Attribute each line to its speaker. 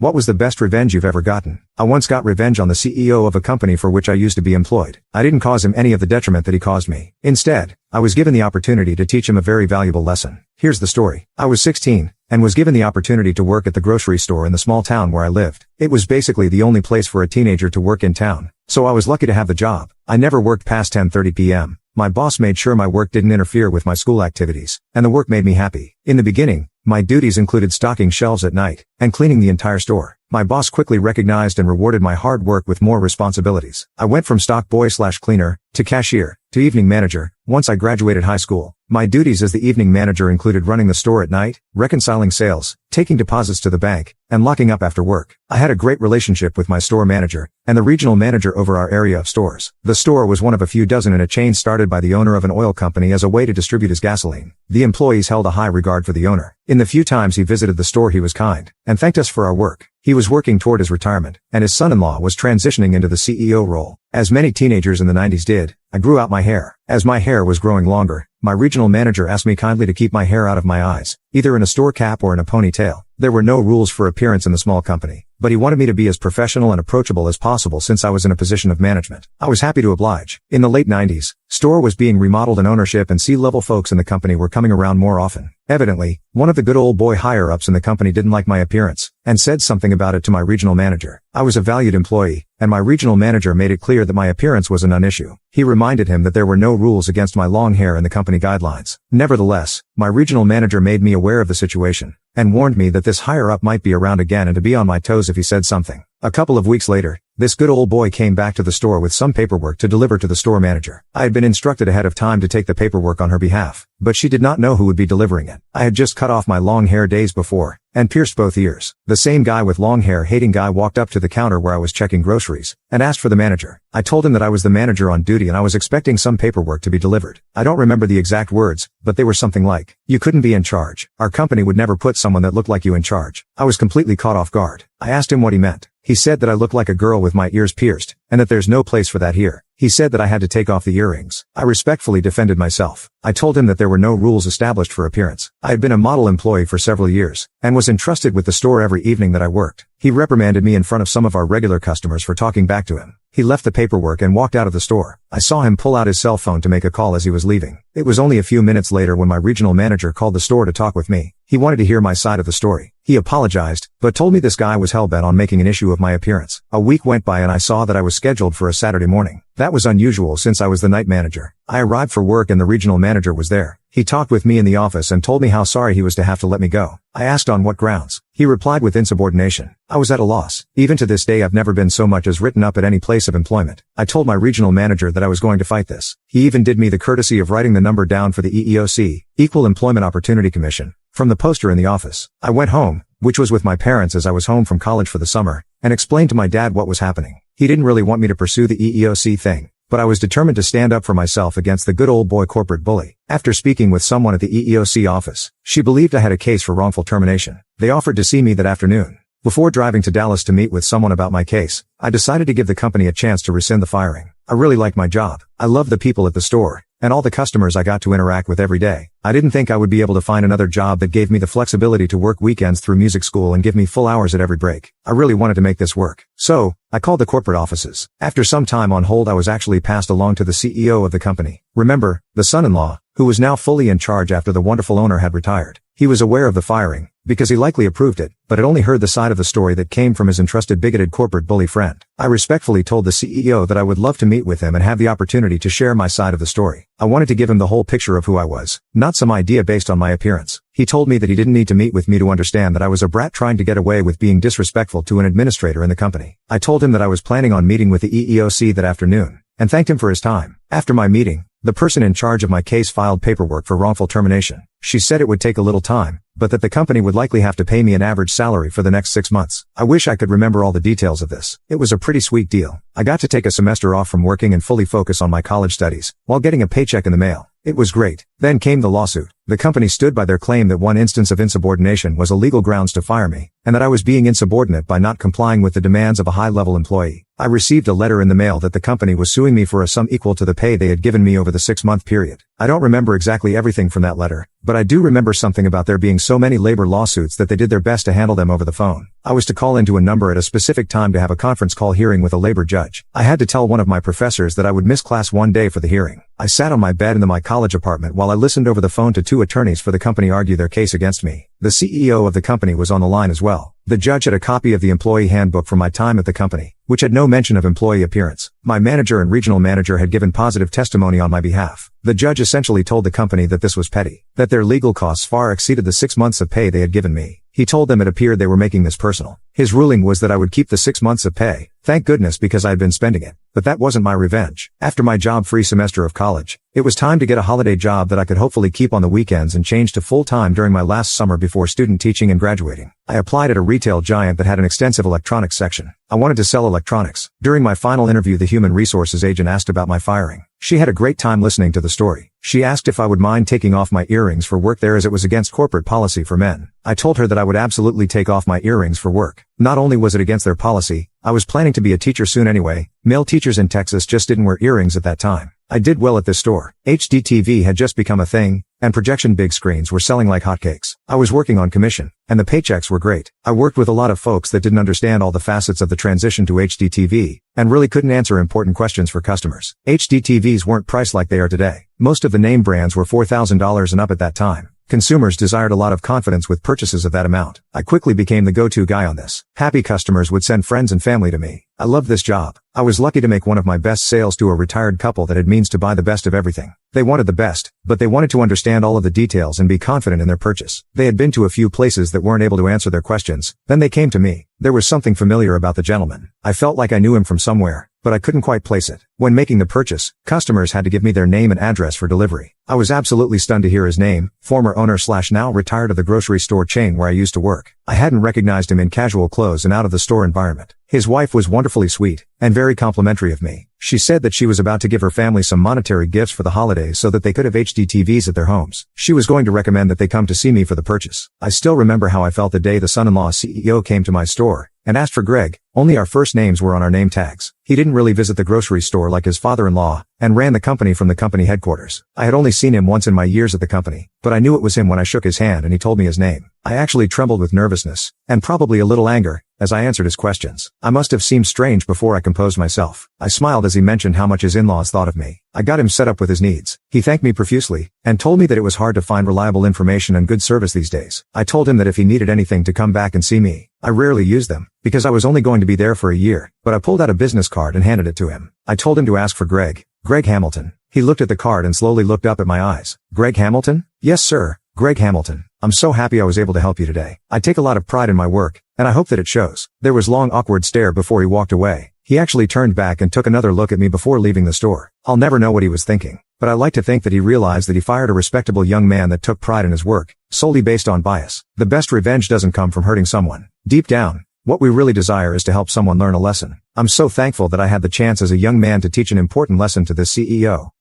Speaker 1: What was the best revenge you've ever gotten? I once got revenge on the CEO of a company for which I used to be employed. I didn't cause him any of the detriment that he caused me. Instead, I was given the opportunity to teach him a very valuable lesson. Here's the story. I was 16, and was given the opportunity to work at the grocery store in the small town where I lived. It was basically the only place for a teenager to work in town, so I was lucky to have the job. I never worked past 10:30 p.m. My boss made sure my work didn't interfere with my school activities, and the work made me happy. In the beginning, my duties included stocking shelves at night, and cleaning the entire store. My boss quickly recognized and rewarded my hard work with more responsibilities. I went from stock boy/cleaner, to cashier, to evening manager, once I graduated high school. My duties as the evening manager included running the store at night, reconciling sales, taking deposits to the bank, and locking up after work. I had a great relationship with my store manager, and the regional manager over our area of stores. The store was one of a few dozen in a chain started by the owner of an oil company as a way to distribute his gasoline. The employees held a high regard for the owner. In the few times he visited the store he was kind, and thanked us for our work. He was working toward his retirement, and his son-in-law was transitioning into the CEO role. As many teenagers in the 90s did, I grew out my hair. As my hair was growing longer, my regional manager asked me kindly to keep my hair out of my eyes, either in a store cap or in a ponytail. There were no rules for appearance in the small company, but he wanted me to be as professional and approachable as possible since I was in a position of management. I was happy to oblige. In the late 90s, store was being remodeled and ownership and C-level folks in the company were coming around more often. Evidently, one of the good old boy higher-ups in the company didn't like my appearance, and said something about it to my regional manager. I was a valued employee, and my regional manager made it clear that my appearance was a non-issue. He reminded him that there were no rules against my long hair in the company guidelines. Nevertheless, my regional manager made me aware of the situation, and warned me that this higher-up might be around again and to be on my toes if he said something. A couple of weeks later, this good old boy came back to the store with some paperwork to deliver to the store manager. I had been instructed ahead of time to take the paperwork on her behalf, but she did not know who would be delivering it. I had just cut off my long hair days before, and pierced both ears. The same guy with long hair hating guy walked up to the counter where I was checking groceries, and asked for the manager. I told him that I was the manager on duty and I was expecting some paperwork to be delivered. I don't remember the exact words, but they were something like, "You couldn't be in charge. Our company would never put someone that looked like you in charge." I was completely caught off guard. I asked him what he meant. He said that I looked like a girl with my ears pierced, and that there's no place for that here. He said that I had to take off the earrings. I respectfully defended myself. I told him that there were no rules established for appearance. I had been a model employee for several years, and was entrusted with the store every evening that I worked. He reprimanded me in front of some of our regular customers for talking back to him. He left the paperwork and walked out of the store. I saw him pull out his cell phone to make a call as he was leaving. It was only a few minutes later when my regional manager called the store to talk with me. He wanted to hear my side of the story. He apologized, but told me this guy was hell-bent on making an issue of my appearance. A week went by and I saw that I was scheduled for a Saturday morning. That was unusual since I was the night manager. I arrived for work and the regional manager was there. He talked with me in the office and told me how sorry he was to have to let me go. I asked on what grounds. He replied with insubordination. I was at a loss. Even to this day I've never been so much as written up at any place of employment. I told my regional manager that I was going to fight this. He even did me the courtesy of writing the number down for the EEOC, Equal Employment Opportunity Commission, from the poster in the office. I went home, which was with my parents as I was home from college for the summer, and explained to my dad what was happening. He didn't really want me to pursue the EEOC thing, but I was determined to stand up for myself against the good old boy corporate bully. After speaking with someone at the EEOC office, she believed I had a case for wrongful termination. They offered to see me that afternoon. Before driving to Dallas to meet with someone about my case, I decided to give the company a chance to rescind the firing. I really liked my job. I loved the people at the store, and all the customers I got to interact with every day. I didn't think I would be able to find another job that gave me the flexibility to work weekends through music school and give me full hours at every break. I really wanted to make this work. So, I called the corporate offices. After some time on hold I was actually passed along to the CEO of the company. Remember, the son-in-law, who was now fully in charge after the wonderful owner had retired. He was aware of the firing, because he likely approved it, but had only heard the side of the story that came from his entrusted bigoted corporate bully friend. I respectfully told the CEO that I would love to meet with him and have the opportunity to share my side of the story. I wanted to give him the whole picture of who I was, not some idea based on my appearance. He told me that he didn't need to meet with me to understand that I was a brat trying to get away with being disrespectful to an administrator in the company. I told him that I was planning on meeting with the EEOC that afternoon, and thanked him for his time. After my meeting, the person in charge of my case filed paperwork for wrongful termination. She said it would take a little time, but that the company would likely have to pay me an average salary for the next 6 months. I wish I could remember all the details of this. It was a pretty sweet deal. I got to take a semester off from working and fully focus on my college studies, while getting a paycheck in the mail. It was great. Then came the lawsuit. The company stood by their claim that one instance of insubordination was a legal grounds to fire me, and that I was being insubordinate by not complying with the demands of a high-level employee. I received a letter in the mail that the company was suing me for a sum equal to the pay they had given me over the 6-month period. I don't remember exactly everything from that letter, but I do remember something about there being so many labor lawsuits that they did their best to handle them over the phone. I was to call into a number at a specific time to have a conference call hearing with a labor judge. I had to tell one of my professors that I would miss class one day for the hearing. I sat on my bed in my college apartment while I listened over the phone to 2 attorneys for the company argue their case against me. The CEO of the company was on the line as well. The judge had a copy of the employee handbook from my time at the company, which had no mention of employee appearance. My manager and regional manager had given positive testimony on my behalf. The judge essentially told the company that this was petty, that their legal costs far exceeded the 6 months of pay they had given me. He told them it appeared they were making this personal. His ruling was that I would keep the 6 months of pay. Thank goodness, because I had been spending it. But that wasn't my revenge. After my job-free semester of college, it was time to get a holiday job that I could hopefully keep on the weekends and change to full-time during my last summer before student teaching and graduating. I applied at a retail giant that had an extensive electronics section. I wanted to sell electronics. During my final interview, the human resources agent asked about my firing. She had a great time listening to the story. She asked if I would mind taking off my earrings for work there, as it was against corporate policy for men. I told her that I would absolutely take off my earrings for work. Not only was it against their policy, I was planning to be a teacher soon anyway. Male teachers in Texas just didn't wear earrings at that time. I did well at this store. HDTV had just become a thing, and projection big screens were selling like hotcakes. I was working on commission, and the paychecks were great. I worked with a lot of folks that didn't understand all the facets of the transition to HDTV, and really couldn't answer important questions for customers. HDTVs weren't priced like they are today. Most of the name brands were $4,000 and up at that time. Consumers desired a lot of confidence with purchases of that amount. I quickly became the go-to guy on this. Happy customers would send friends and family to me. I loved this job. I was lucky to make one of my best sales to a retired couple that had means to buy the best of everything. They wanted the best, but they wanted to understand all of the details and be confident in their purchase. They had been to a few places that weren't able to answer their questions. Then they came to me. There was something familiar about the gentleman. I felt like I knew him from somewhere, but I couldn't quite place it. When making the purchase, customers had to give me their name and address for delivery. I was absolutely stunned to hear his name, former owner / now retired of the grocery store chain where I used to work. I hadn't recognized him in casual clothes and out of the store environment. His wife was wonderfully sweet and very complimentary of me. She said that she was about to give her family some monetary gifts for the holidays so that they could have HD TVs at their homes. She was going to recommend that they come to see me for the purchase. I still remember how I felt the day the son-in-law CEO came to my store and asked for Greg. Only our first names were on our name tags. He didn't really visit the grocery store like his father-in-law, and ran the company from the company headquarters. I had only seen him once in my years at the company, but I knew it was him when I shook his hand and he told me his name. I actually trembled with nervousness, and probably a little anger, as I answered his questions. I must have seemed strange before I composed myself. I smiled as he mentioned how much his in-laws thought of me. I got him set up with his needs. He thanked me profusely, and told me that it was hard to find reliable information and good service these days. I told him that if he needed anything to come back and see me. I rarely used them, because I was only going to be there for a year, but I pulled out a business card and handed it to him. I told him to ask for Greg Hamilton. He looked at the card and slowly looked up at my eyes. Greg Hamilton? Yes, sir, Greg Hamilton. I'm so happy I was able to help you today. I take a lot of pride in my work, and I hope that it shows. There was long awkward stare before he walked away. He actually turned back and took another look at me before leaving the store. I'll never know what he was thinking, but I like to think that he realized that he fired a respectable young man that took pride in his work, solely based on bias. The best revenge doesn't come from hurting someone. Deep down, what we really desire is to help someone learn a lesson. I'm so thankful that I had the chance as a young man to teach an important lesson to this CEO.